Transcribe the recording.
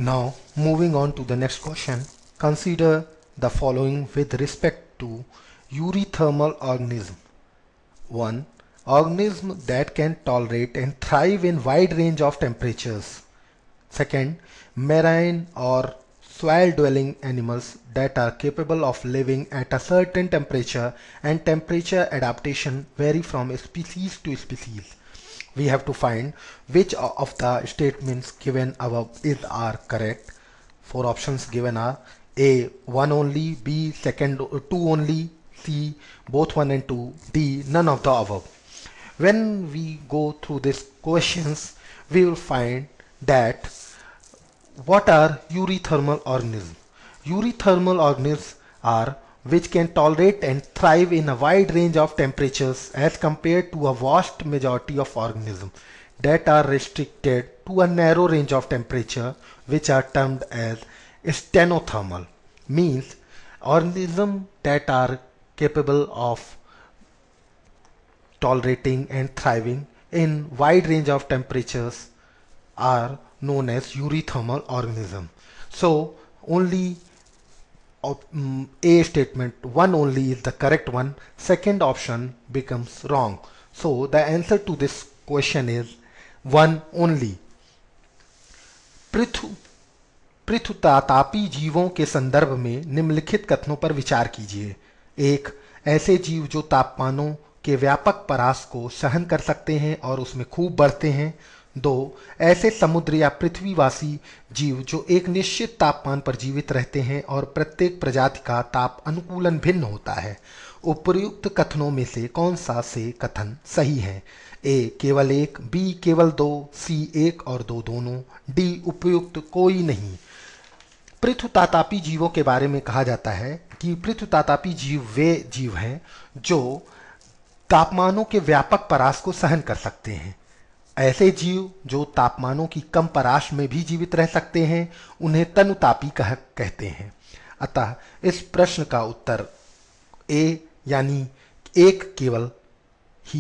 Now, moving on to the next question, consider the following with respect to eurythermal organism. 1. Organism that can tolerate and thrive in wide range of temperatures. Second, marine or soil dwelling animals that are capable of living at a certain temperature, and temperature adaptation vary from species to species. We have to find which of the statements given above are correct. Four options given are A 1 only, B second 2 only, C both 1 and 2, D none of the above. When we go through these questions, we will find that what are eurythermal organisms? Eurythermal organisms are which can tolerate and thrive in a wide range of temperatures as compared to a vast majority of organisms that are restricted to a narrow range of temperature, which are termed as stenothermal. Means organisms that are capable of tolerating and thriving in wide range of temperatures are known as eurythermal organism. So only A statement 1 only is the correct one. Second option becomes wrong. So the answer to this question is 1 only. Prithu पृथुतापी जीवों के संदर्भ में निम्नलिखित कथनों पर विचार कीजिए। एक, ऐसे जीव जो तापमानों के व्यापक परास को सहन कर सकते हैं और उसमें खूब बढ़ते हैं। दो, ऐसे समुद्र या पृथ्वीवासी जीव जो एक निश्चित तापमान पर जीवित रहते हैं और प्रत्येक प्रजाति का ताप अनुकूलन भिन्न होता है। उपर्युक्त कथनों में से कौन सा से कथन सही है? ए केवल एक, बी केवल दो, सी एक और दो दोनों, डी उपयुक्त कोई नहीं। पृथुतातापी जीवों के बारे में कहा जाता है कि पृथुतातापी जीव वे जीव हैं जो तापमानों के व्यापक परास को सहन कर सकते हैं। ऐसे जीव जो तापमानों की कम परास में भी जीवित रह सकते हैं उन्हें तनुतापी कहते हैं। अतः इस प्रश्न का उत्तर ए यानी एक केवल